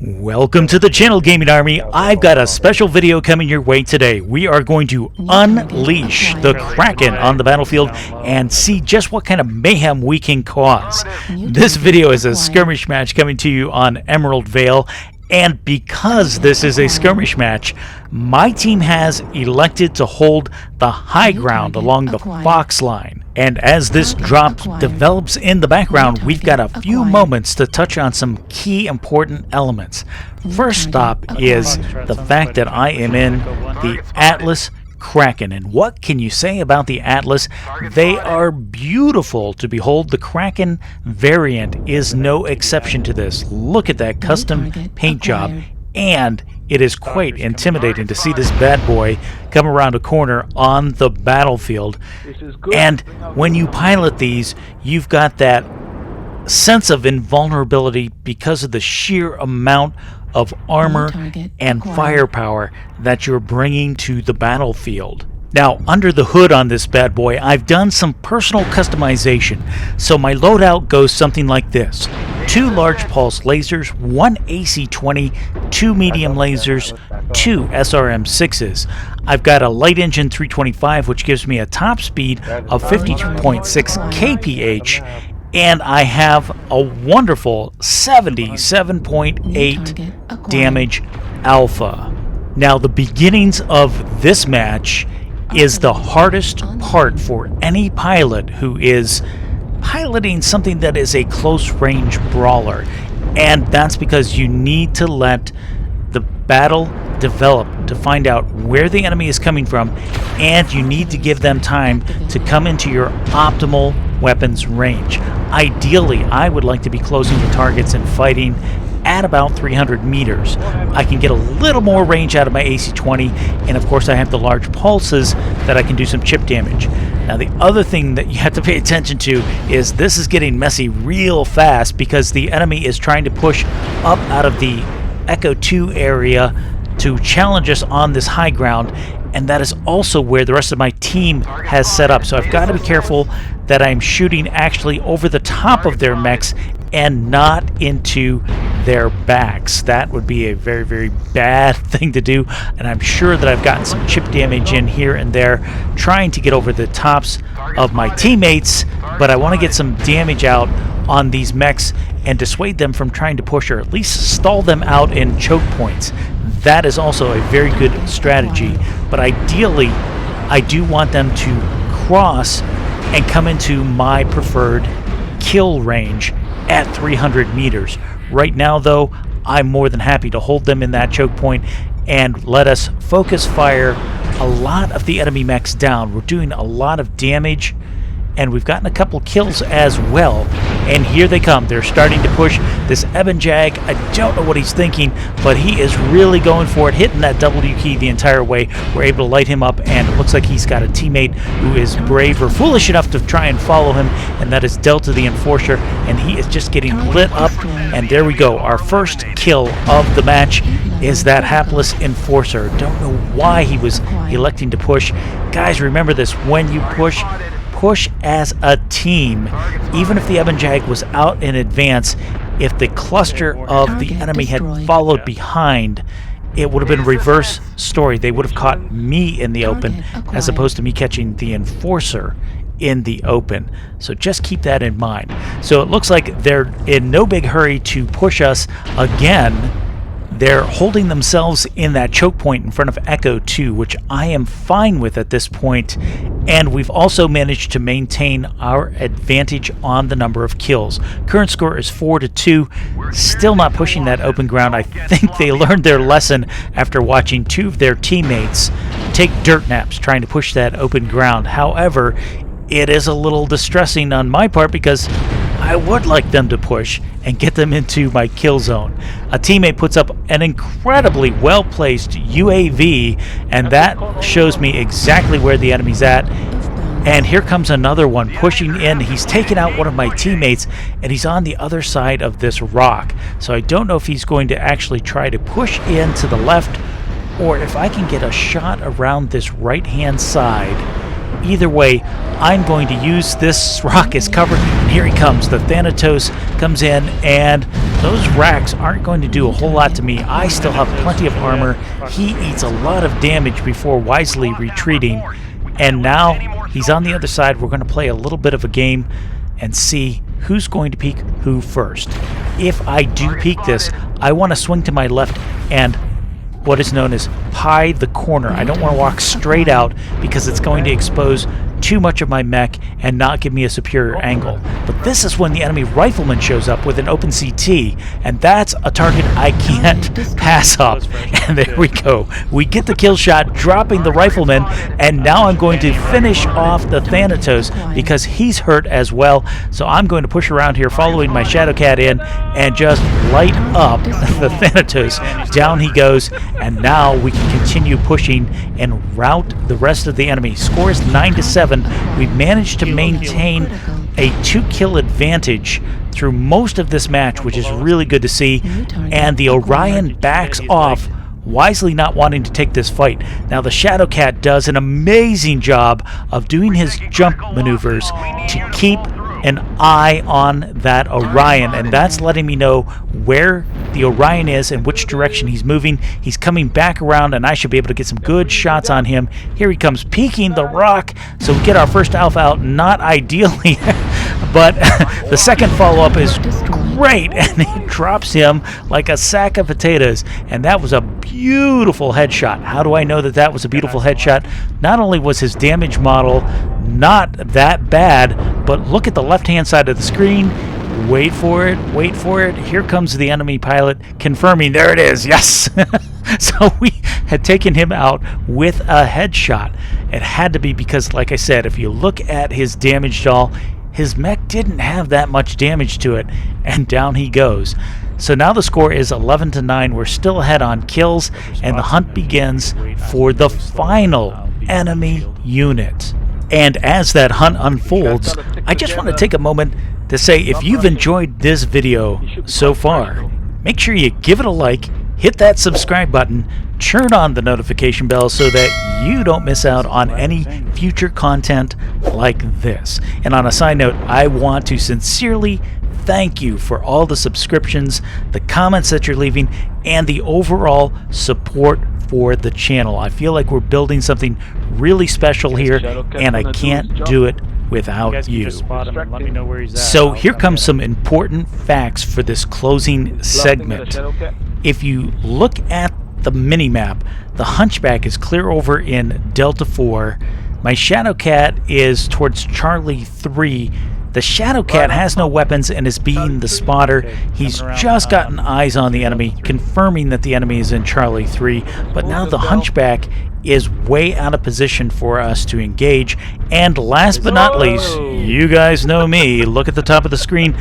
Welcome to the channel, Gaming Army. I've got a special video coming your way today. We are going to unleash the Kraken on the battlefield and see just what kind of mayhem we can cause. This video is a skirmish match coming to you on Emerald Vale, and because this is a skirmish match, my team has elected to hold the high ground along the Fox line. And as this drop develops in the background, we've got a few moments to touch on some key important elements. First stop is the fact that I am in the Atlas Kraken. And what can you say about the Atlas? They are beautiful to behold. The Kraken variant is no exception to this. Look at that custom paint job, and it is quite intimidating to see this bad boy come around a corner on the battlefield. And when you pilot these, you've got that sense of invulnerability because of the sheer amount of armor and firepower that you're bringing to the battlefield. Now, under the hood on this bad boy, I've done some personal customization. So my loadout goes something like this: 2 large pulse lasers, 1 AC-20, 2 medium lasers, 2 SRM-6s. I've got a light engine 325, which gives me a top speed of 52.6 kph, and I have a wonderful 77.8 damage alpha. Now, the beginnings of this match is the hardest part for any pilot who is piloting something that is a close-range brawler, and that's because you need to let the battle develop to find out where the enemy is coming from, and you need to give them time to come into your optimal weapons range. Ideally, I would like to be closing the targets and fighting at about 300 meters. I can get a little more range out of my AC-20, and of course I have the large pulses that I can do some chip damage. Now, the other thing that you have to pay attention to is this is getting messy real fast because the enemy is trying to push up out of the Echo 2 area to challenge us on this high ground, and that is also where the rest of my team has set up. So I've got to be careful that I'm shooting actually over the top of their mechs and not into their backs. That would be a very, very bad thing to do, and I'm sure that I've gotten some chip damage in here and there trying to get over the tops of my teammates, but I want to get some damage out on these mechs and dissuade them from trying to push, or at least stall them out in choke points. That is also a very good strategy, but ideally I do want them to cross and come into my preferred kill range at 300 meters. Right now, though, I'm more than happy to hold them in that choke point and let us focus fire a lot of the enemy mechs down. We're doing a lot of damage, and we've gotten a couple kills as well. And here they come. They're starting to push this Jag. I don't know what he's thinking, but he is really going for it, hitting that W key the entire way. We're able to light him up, and it looks like he's got a teammate who is brave or foolish enough to try and follow him, and that is Delta the Enforcer, and he is just getting lit up. And there we go. Our first kill of the match is that hapless Enforcer. Don't know why he was electing to push. Guys, remember this: when you push as a team. Even if the Jag was out in advance, if the cluster of the enemy had followed behind, it would have been a reverse story. They would have caught me in the open as opposed to me catching the Enforcer in the open. So just keep that in mind. So it looks like they're in no big hurry to push us again. They're holding themselves in that choke point in front of Echo 2, which I am fine with at this point, and we've also managed to maintain our advantage on the number of kills. Current score is 4-2, still not pushing that open ground. I think they learned their lesson after watching 2 of their teammates take dirt naps trying to push that open ground. However, it is a little distressing on my part because I would like them to push and get them into my kill zone. A teammate puts up an incredibly well-placed UAV, and that shows me exactly where the enemy's at. And here comes another one pushing in. He's taken out one of my teammates, and he's on the other side of this rock. So I don't know if he's going to actually try to push in to the left, or if I can get a shot around this right-hand side. Either way, I'm going to use this rock as cover. And here he comes. The Thanatos comes in, and those racks aren't going to do a whole lot to me. I still have plenty of armor. He eats a lot of damage before wisely retreating. And now he's on the other side. We're going to play a little bit of a game and see who's going to peek who first. If I do peek this, I want to swing to my left and what is known as pie the corner. I don't want to walk straight out because it's going to expose too much of my mech and not give me a superior angle. But this is when the enemy rifleman shows up with an open CT, and that's a target I can't pass up. And there we go. We get the kill shot, dropping the rifleman, and now I'm going to finish off the Thanatos because he's hurt as well. So I'm going to push around here following my Shadowcat in and just light up the Thanatos. Down he goes, and now we can continue pushing and rout the rest of the enemy. Score is 9-7. We've managed to maintain a 2-kill advantage through most of this match, which is really good to see. And the Orion backs off, wisely not wanting to take this fight. Now the Shadowcat does an amazing job of doing his jump maneuvers to keep an eye on that Orion, and that's letting me know where the Orion is and which direction he's moving. He's coming back around, and I should be able to get some good shots on him. Here he comes, peeking the rock, so we get our first alpha out, not ideally, but the second follow-up is great, and he drops him like a sack of potatoes, and that was a beautiful headshot. How do I know that that was a beautiful headshot? Not only was his damage model not that bad, but look at the left-hand side of the screen. Wait for it, wait for it. Here comes the enemy pilot confirming. There it is, yes! So we had taken him out with a headshot. It had to be because, like I said, if you look at his damage doll, his mech didn't have that much damage to it, and down he goes. So now the score is 11-9. We're still ahead on kills, and the hunt begins for the final enemy unit. And as that hunt unfolds, I just want to take a moment to say if you've enjoyed this video so far, make sure you give it a like, hit that subscribe button, turn on the notification bell so that you don't miss out on any future content like this. And on a side note, I want to sincerely thank you for all the subscriptions, the comments that you're leaving, and the overall support for the channel. I feel like we're building something really special here, and I can't do it without you. So here comes some important facts for this closing segment. If you look at the mini-map, the Hunchback is clear over in Delta 4. My Shadowcat is towards Charlie 3. The Shadowcat has no weapons and is being the spotter. He's just gotten eyes on the enemy, confirming that the enemy is in Charlie 3. But now the Hunchback is way out of position for us to engage. And last but not least, you guys know me. Look at the top of the screen.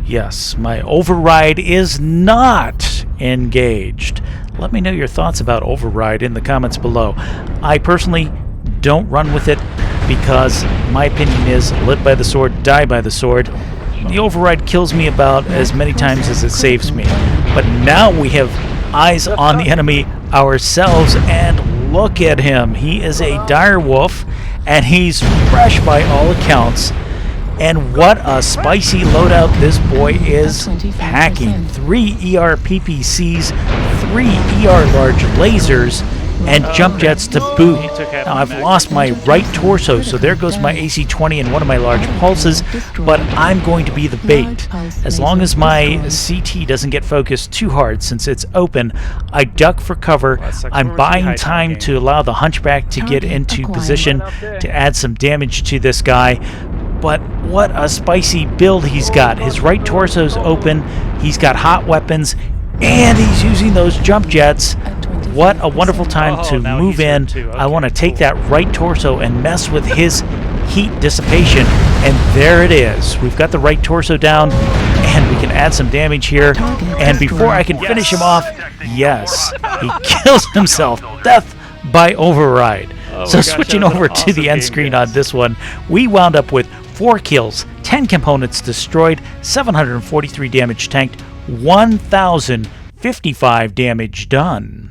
Yes, my override is not engaged. Let me know your thoughts about override in the comments below. I personally don't run with it because my opinion is live by the sword, die by the sword. The override kills me about as many times as it saves me. But now we have eyes on the enemy ourselves, and look at him. He is a dire wolf, and he's fresh by all accounts. And what a spicy loadout this boy is packing. 3 ER PPCs, 3 ER large lasers, and jump jets to boot. Now I've lost my right torso, so there goes my AC-20 and one of my large pulses, but I'm going to be the bait. As long as my CT doesn't get focused too hard since it's open, I duck for cover. I'm buying time to allow the Hunchback to get into position to add some damage to this guy. But what a spicy build he's got. His right torso's open, he's got hot weapons, and he's using those jump jets. What a wonderful time to move in. I want to take that right torso and mess with his heat dissipation. And there it is. We've got the right torso down, and we can add some damage here. And before I can finish him off, yes, he kills himself. Death by override. So switching over to the end screen on this one, we wound up with 4 kills, 10 components destroyed, 743 damage tanked, 1,055 damage done.